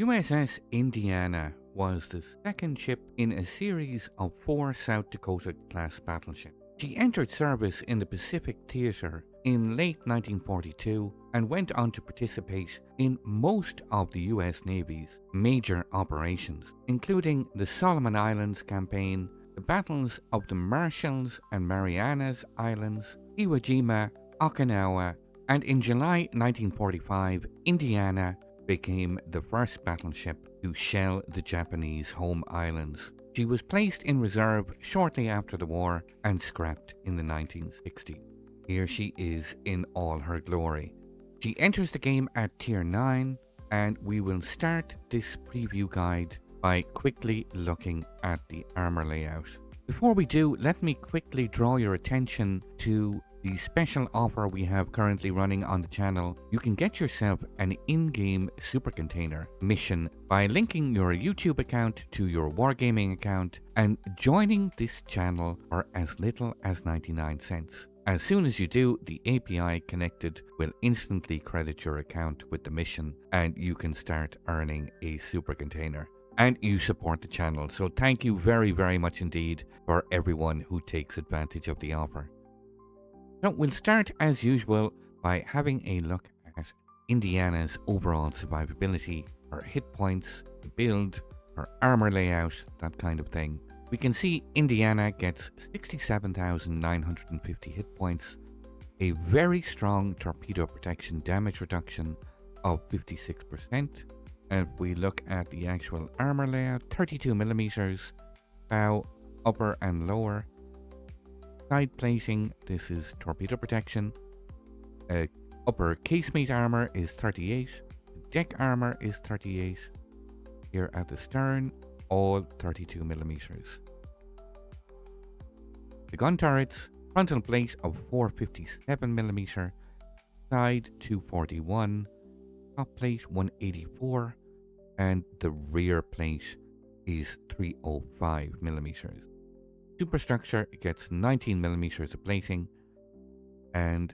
USS Indiana was the second ship in a series of 4 South Dakota-class battleships. She entered service in the Pacific Theater in late 1942 and went on to participate in most of the US Navy's major operations, including the Solomon Islands campaign, the battles of the Marshalls and Marianas Islands, Iwo Jima, Okinawa, and in July 1945, Indiana became the first battleship to shell the Japanese home islands. She was placed in reserve shortly after the war and scrapped in the 1960s. Here she is in all her glory. She enters the game at Tier 9, and we will start this preview guide by quickly looking at the armor layout. Before we do, let me quickly draw your attention to the special offer we have currently running on the channel. You can get yourself an in-game super container mission by linking your YouTube account to your Wargaming account and joining this channel for as little as 99 cents. As soon as you do, the API connected will instantly credit your account with the mission and you can start earning a super container. And you support the channel, so thank you very, very much indeed for everyone who takes advantage of the offer. So we'll start as usual by having a look at Indiana's overall survivability, her hit points, the build, her armor layout, that kind of thing. We can see Indiana gets 67,950 hit points, a very strong torpedo protection damage reduction of 56%. And if we look at the actual armor layout, 32mm, bow, upper and lower. Side plating, this is torpedo protection. Upper casemate armor is 38. Deck armor is 38. Here at the stern, all 32mm. The gun turrets, frontal plate of 457mm, side 241, top plate 184, and the rear plate is 305mm. Superstructure gets 19mm of plating, and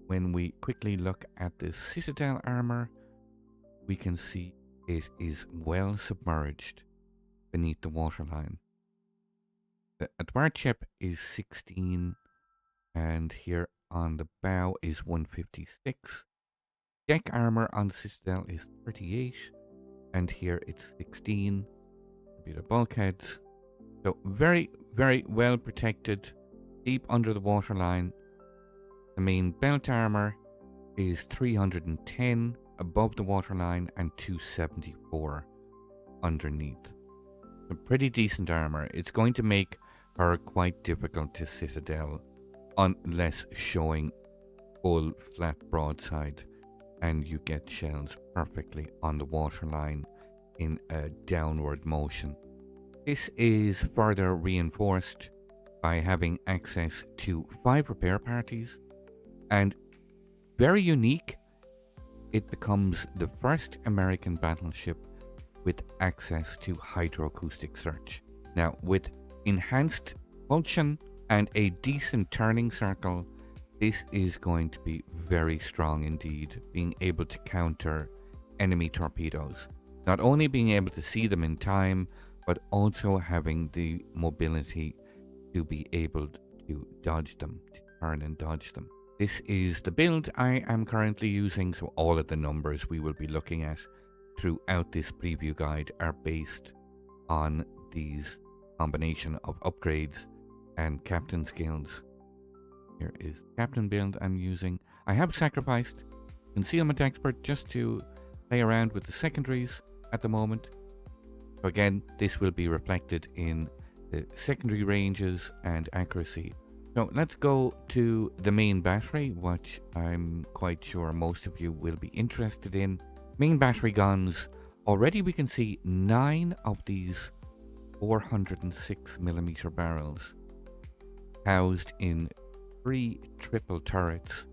when we quickly look at the Citadel armor, we can see it is well submerged beneath the waterline. The advert ship is 16, and here on the bow is 156. Deck armor on the Citadel is 38, and here it's 16. Torpedo bulkheads. So very, very well protected, deep under the waterline. The main belt armor is 310 above the waterline and 274 underneath. A pretty decent armor. It's going to make her quite difficult to Citadel unless showing full flat broadside and you get shells perfectly on the waterline in a downward motion. This is further reinforced by having access to 5 repair parties, and very unique, it becomes the first American battleship with access to hydroacoustic search. Now, with enhanced propulsion and a decent turning circle, this is going to be very strong indeed, being able to counter enemy torpedoes. Not only being able to see them in time, but also having the mobility to be able to dodge them, to turn and dodge them. This is the build I am currently using, so all of the numbers we will be looking at throughout this preview guide are based on these combination of upgrades and captain skills. Here is captain build I'm using. I have sacrificed concealment expert just to play around with the secondaries at the moment. So again, this will be reflected in the secondary ranges and accuracy. So let's go to the main battery, which I'm quite sure most of you will be interested in. Main battery guns. Already we can see 9 of these 406mm barrels housed in 3 triple turrets,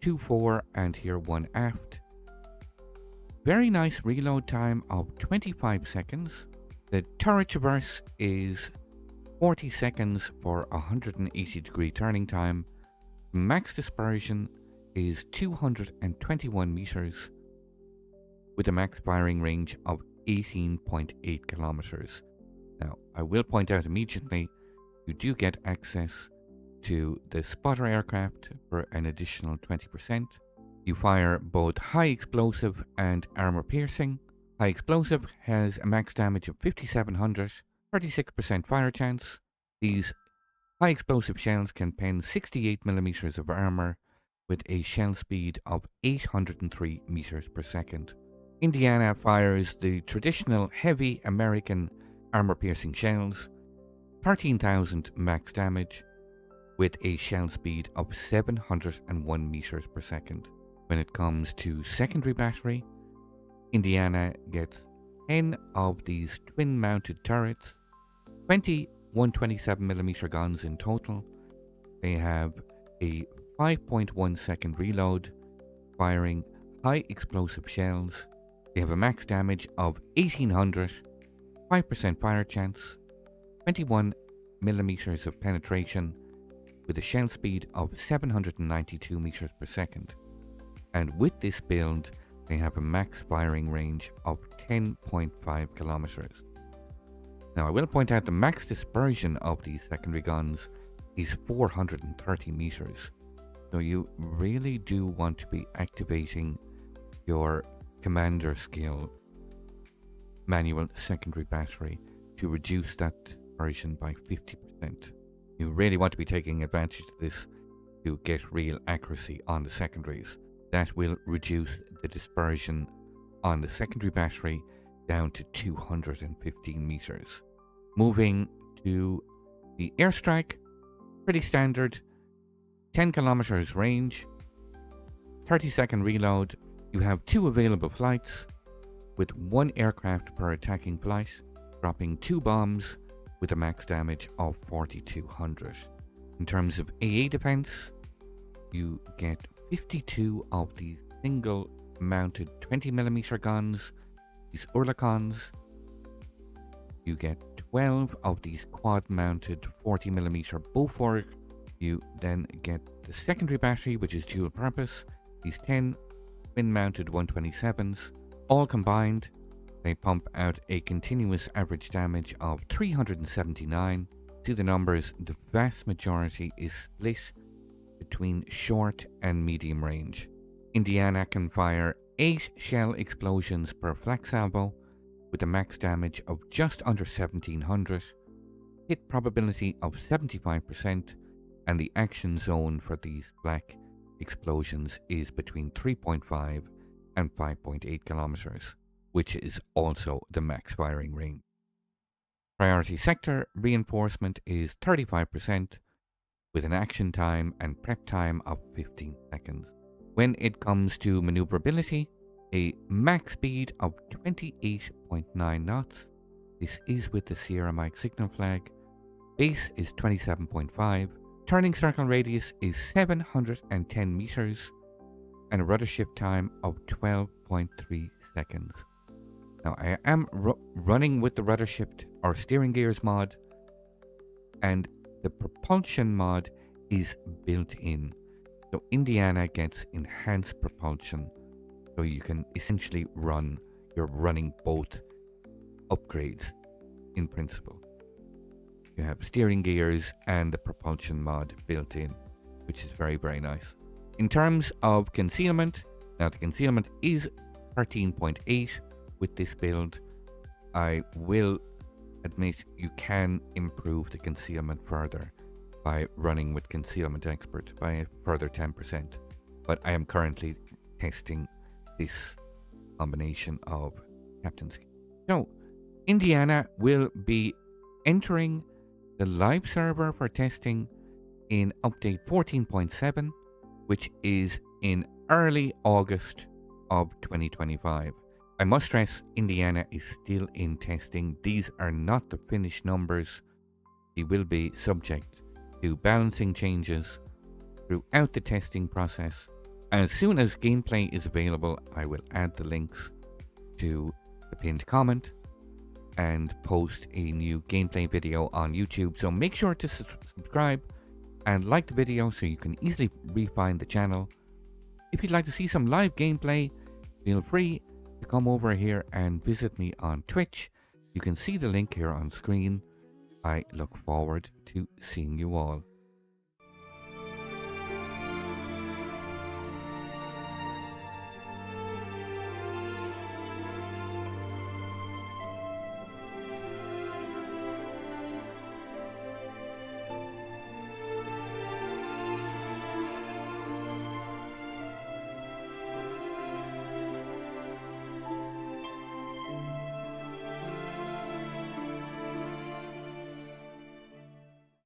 2 fore and here 1 aft. Very nice reload time of 25 seconds. The turret traverse is 40 seconds for 180 degree turning time. Max dispersion is 221 meters with a max firing range of 18.8 kilometers. Now, I will point out immediately, you do get access to the spotter aircraft for an additional 20%. You fire both high explosive and armor piercing. High explosive has a max damage of 5700, 36% fire chance. These high explosive shells can pen 68 millimeters of armor with a shell speed of 803 meters per second. Indiana fires the traditional heavy American armor-piercing shells, 13,000 max damage, with a shell speed of 701 meters per second. When it comes to secondary battery, Indiana gets 10 of these twin-mounted turrets, 20 127mm guns in total. They have a 5.1 second reload, firing high explosive shells. They have a max damage of 1800, 5% fire chance, 21 millimeters of penetration, with a shell speed of 792 meters per second. And with this build, they have a max firing range of 10.5 kilometers. Now, I will point out the max dispersion of these secondary guns is 430 meters. So you really do want to be activating your commander skill manual secondary battery to reduce that dispersion by 50%. You really want to be taking advantage of this to get real accuracy on the secondaries. That will reduce the dispersion on the secondary battery down to 215 meters. Moving to the airstrike, pretty standard, 10 kilometers range, 30-second reload. You have 2 available flights with 1 aircraft per attacking flight, dropping 2 bombs with a max damage of 4,200. In terms of AA defense, you get 52 of these single mounted 20mm guns, these Oerlikons. You get 12 of these quad mounted 40mm Bofors. You then get the secondary battery, which is dual purpose, these 10 twin mounted 127s. All combined, they pump out a continuous average damage of 379. See the numbers, the vast majority is split between short and medium range. Indiana can fire 8 shell explosions per flak salvo with a max damage of just under 1700, hit probability of 75%, and the action zone for these flak explosions is between 3.5 and 5.8 kilometers, which is also the max firing range. Priority sector reinforcement is 35%, with an action time and prep time of 15 seconds. When it comes to maneuverability, a max speed of 28.9 knots. This is with the Sierra Mike signal flag. Base is 27.5. Turning circle radius is 710 meters. And a rudder shift time of 12.3 seconds. Now I am running with the rudder shift or steering gears mod, and the propulsion mod is built in. So Indiana gets enhanced propulsion, so you can essentially you're running both upgrades in principle. You have steering gears and the propulsion mod built in, which is very, very nice. In terms of concealment, now the concealment is 13.8 with this build. I will admit you can improve the concealment further by running with Concealment Expert by a further 10%, but I am currently testing this combination of captain's key. So, Indiana will be entering the live server for testing in update 14.7, which is in early August of 2025. I must stress Indiana is still in testing. These are not the finished numbers. They will be subject to balancing changes throughout the testing process. As soon as gameplay is available, I will add the links to the pinned comment and post a new gameplay video on YouTube. So make sure to subscribe and like the video so you can easily re-find the channel. If you'd like to see some live gameplay, feel free to come over here and visit me on Twitch. You can see the link here on screen. I look forward to seeing you all.